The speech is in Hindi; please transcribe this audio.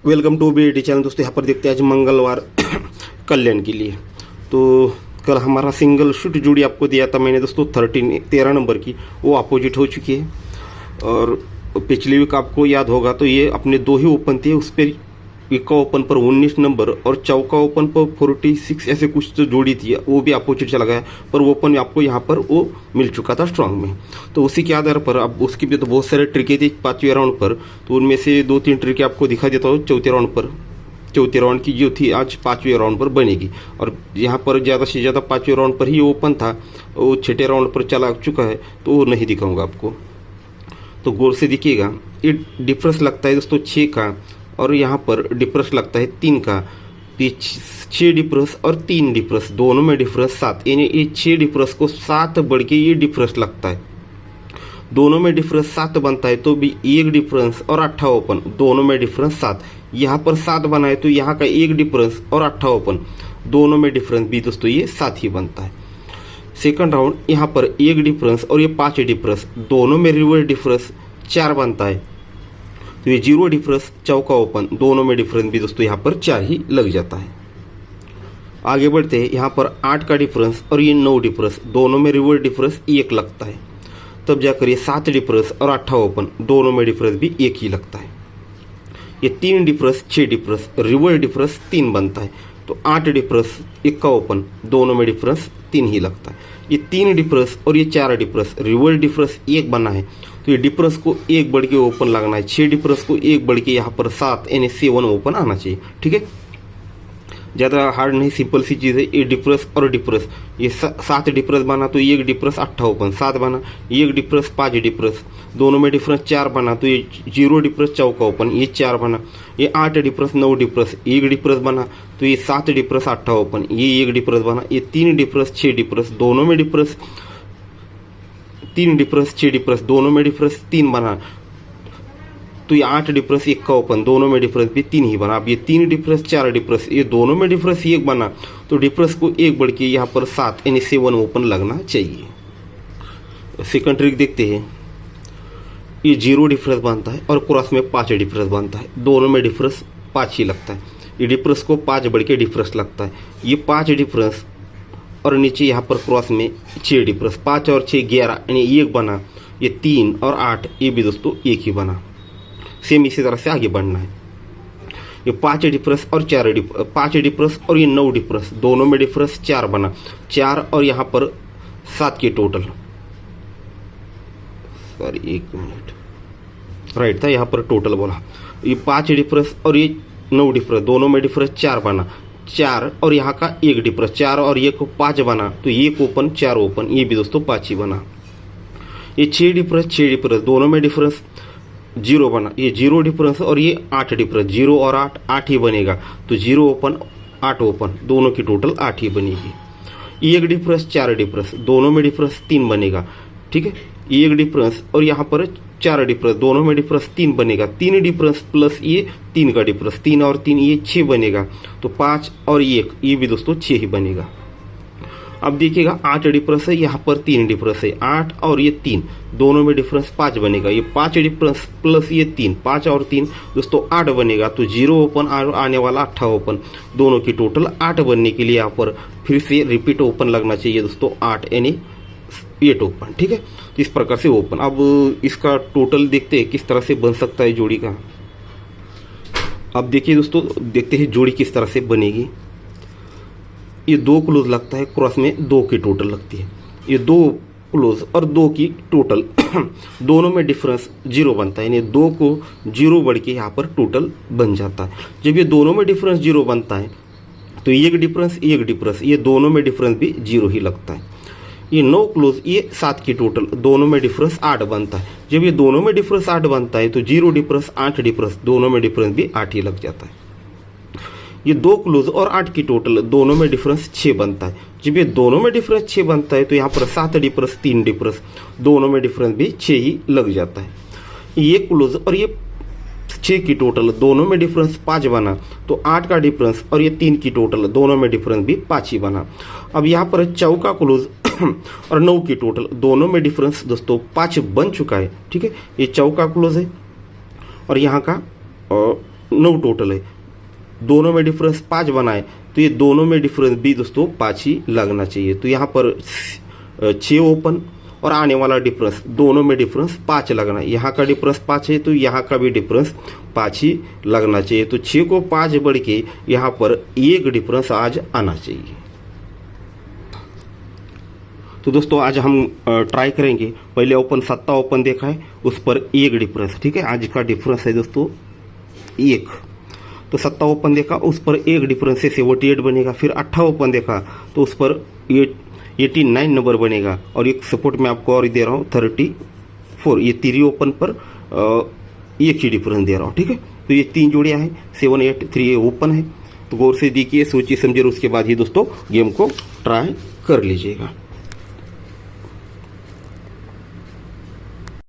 Welcome to BAT channel. दोस्तों यहाँ पर देखते हैं आज मंगलवार कल्याण के लिए। तो कल हमारा सिंगल शूट जोड़ी आपको दिया था मैंने दोस्तों 13 नंबर की, वो अपोजिट हो चुकी है। और पिछली वीक आपको याद होगा तो ये अपने दो ही ओपन थे, उस पर इक्का ओपन पर 19 नंबर और चौका ओपन पर 46 ऐसे कुछ तो जोड़ी थी, वो भी अपोजिट चला गया। पर ओपन आपको यहाँ पर वो मिल चुका था स्ट्रांग में। तो उसी के आधार पर अब उसकी भी तो बहुत सारे ट्रिकें थी 5वें राउंड पर, तो उनमें से 2-3 ट्रिकें आपको दिखा देता हूँ चौथे राउंड पर। चौथे राउंड की जो थी आज 5वें राउंड पर बनेगी, और यहाँ पर ज़्यादा से ज़्यादा 5वें राउंड पर ही ओपन था, वो 6ठे राउंड पर चला चुका है तो वो नहीं दिखाऊंगा आपको। तो गौर से देखिएगा, ये डिफरेंस लगता है दोस्तों 6 का, और यहाँ पर डिफरेंस लगता है 3 का। 6 डिफरेंस और 3 डिफरेंस दोनों में डिफरेंस 7, यानी ये 6 डिफरेंस को 7 बढ़ के ये डिफरेंस लगता है। दोनों में डिफरेंस 7 बनता है तो भी 1 डिफरेंस और 8 ओपन, दोनों में डिफरेंस 7। यहाँ पर 7 बना है तो यहाँ का 1 डिफरेंस और 8 ओपन, दोनों में डिफरेंस भी दोस्तों ये 7 ही बनता है। सेकंड राउंड यहाँ पर 1 डिफरेंस और ये 5 डिफरेंस, दोनों में रिवर्स डिफरेंस 4 बनता है, तो ये 0 डिफरेंस चौका ओपन, दोनों में डिफरेंस भी दोस्तों यहाँ पर 4 ही लग जाता है। आगे बढ़ते हैं, यहाँ पर 8 का डिफरेंस और ये 9 डिफरेंस, दोनों में रिवर्स डिफरेंस 1 लगता है, तब जाकर ये 7 डिफरेंस और 8 ओपन, दोनों में डिफरेंस भी 1 ही लगता है। ये 3 डिफरेंस 6 डिफरेंस, रिवर्स डिफरेंस 3 बनता है, तो 8 डिफरेंस 1 ओपन, दोनों में डिफरेंस 3 ही लगता है। ये 3 डिफरेंस और ये 4 डिफरेंस, रिवर्स डिफरेंस 1 बना है, तो ये डिफरेंस को 1 बढ़ के ओपन लगना है। 6 डिफरेंस को 1 बढ़ के यहाँ पर 7 यानी 7 ओपन आना चाहिए। ठीक है, ज़्यादा हार्ड नहीं, सिंपल सी चीज़ है। ये डिफरेंस और डिफरेंस, ये 7 डिफरेंस बना तो 1 डिफरेंस 8 ओपन, 7 बना 1 डिफरेंस 5 डिफरेंस, दोनों में डिफरेंस 4 बना तो ये 0 डिफरेंस चौका ओपन, ये 4 बना। ये 8 डिफरेंस 9 डिफरेंस, 1 डिफरेंस बना तो ये 7 डिफरेंस 8 ओपन, ये 1 डिफरेंस बना। ये 3 डिफरेंस 6 डिफरेंस, दोनों में डिफरेंस 3 डिफरेंस 6 डिफरेंस, दोनों में डिफरेंस 3 बना तो ये 8 डिफरेंस 1 का ओपन, दोनों में डिफरेंस भी 3 ही बना। अब ये 3 डिफरेंस 4 डिफरेंस, ये दोनों में डिफरेंस 1 बना तो डिफरेंस को 1 बढ़ के यहाँ पर 7 यानी 7 ओपन लगना चाहिए। सेकंड ट्रिक देखते हैं, ये 0 डिफरेंस बनता है और क्रॉस में 5 डिफरेंस बनता है, दोनों में डिफरेंस 5 ही लगता है। ये डिफरेंस को 5 बढ़ के डिफरेंस लगता है, ये 5 डिफरेंस और नीचे यहाँ पर क्रॉस में 6 डिफरेंस, 5 और 6 11 यानी 1 बना। ये 3 और 8 ये भी दोस्तों 1 ही बना। सेम इसी तरह से आगे बढ़ना है। ये 5 डिफरेंस और 5 डिफरेंस और ये 9 डिफरेंस, दोनों में डिफरेंस 4 बना, 4 और यहाँ पर 7 के टोटल, सॉरी 1 मिनट राइट था, यहाँ पर टोटल बोला। ये 5 डिफरेंस और ये 9 डिफरेंस, दोनों में डिफरेंस 4 बना, 4 और यहाँ का 1 डिफरेंस, 4 और ये को 5 बना तो 1 ओपन 4 ओपन, ये भी दोस्तों 5 ही बना। ये 6 डिफरेंस, दोनों में डिफरेंस 0 बना, ये 0 डिफरेंस और ये 8 डिफरेंस, 0 और 8 ही बनेगा, तो 0 ओपन 8 ओपन, दोनों की टोटल 8 ही बनेगी। 1 डिफरेंस 4 डिफरेंस, दोनों में डिफरेंस 3 बनेगा। ठीक है, 1 डिफरेंस और यहाँ पर 4 डिफरेंस, दोनों में डिफरेंस 3 बनेगा। 3 डिफरेंस प्लस ये 3 का डिफरेंस, 3 और 3 ये 6 बनेगा, तो 5 और 1 ये भी दोस्तों 6 ही बनेगा। अब देखिएगा 8 डिफरेंस है, यहाँ पर 3 डिफरेंस है, 8 और ये 3, दोनों में डिफरेंस 5 बनेगा। ये 5 डिफरेंस प्लस ये 3, 5 और 3 दोस्तों 8 बनेगा, तो 0 ओपन आने वाला 8 ओपन, दोनों की टोटल 8 बनने के लिए यहाँ पर फिर से रिपीट ओपन लगना चाहिए दोस्तों 8 यानी 8 ओपन। ठीक है, तो इस प्रकार से ओपन। अब इसका टोटल देखते हैं किस तरह से बन सकता है जोड़ी का। अब देखिए दोस्तों, देखते हैं जोड़ी किस तरह से बनेगी। ये 2 क्लोज लगता है, क्रॉस में 2 की टोटल लगती है। ये 2 क्लोज और 2 की टोटल दोनों में डिफरेंस 0 बनता है, यानी 2 को 0 बढ़ के यहाँ पर टोटल बन जाता है। जब ये दोनों में डिफरेंस 0 बनता है तो 1 डिफरेंस, ये दोनों में डिफरेंस भी 0 ही लगता है। ये 9 क्लोज, ये 7 की टोटल, दोनों में डिफरेंस 8 बनता है। जब ये दोनों में डिफरेंस 8 बनता है तो 0 डिफरेंस 8 डिफरेंस, दोनों में डिफरेंस भी 8 ही लग जाता है। ये 2 क्लोज और 8 की टोटल, दोनों में डिफरेंस 6 बनता है। जब ये दोनों में डिफरेंस 6 बनता है तो यहाँ पर 7 डिफरेंस 3 डिफरेंस, दोनों में डिफरेंस भी 6 ही लग जाता है। ये क्लोज और ये 6 की टोटल, दोनों में डिफरेंस 5 बना, तो 8 का डिफरेंस और ये 3 की टोटल, दोनों में डिफरेंस भी 5 ही बना। अब यहाँ पर चौका क्लोज और 9 की टोटल, दोनों में डिफरेंस दोस्तों 5 बन चुका है। ठीक है, ये चौका क्लोज है और यहाँ का 9 टोटल है, दोनों में डिफरेंस 5 बना है, तो ये दोनों में डिफरेंस भी दोस्तों 5 ही लगना चाहिए। तो यहाँ पर 6 ओपन और आने वाला डिफरेंस, दोनों में डिफरेंस 5 लगना है। यहाँ का डिफरेंस 5 है तो यहाँ का भी डिफरेंस 5 ही लगना चाहिए। तो 6 को 5 बढ़ के यहाँ पर 1 डिफरेंस आज आना चाहिए। तो दोस्तों आज हम ट्राई करेंगे। पहले ओपन 7 ओपन देखा है, उस पर 1 डिफरेंस, ठीक है। आज का डिफरेंस है दोस्तों 1। तो 7 ओपन देखा, उस पर 1 डिफरेंस से 78 बनेगा। फिर 8 ओपन देखा तो उस पर 89 नंबर बनेगा। और एक सपोर्ट में आपको और दे रहा हूँ 34, ये 3 ओपन पर 1 ही डिफरेंस दे रहा हूँ, ठीक है। तो ये 3 जोड़ियाँ हैं, 7, 8, 3 ओपन है। तो गौर से देखिए, सोचिए समझिए, उसके बाद ही दोस्तों गेम को ट्राई कर लीजिएगा।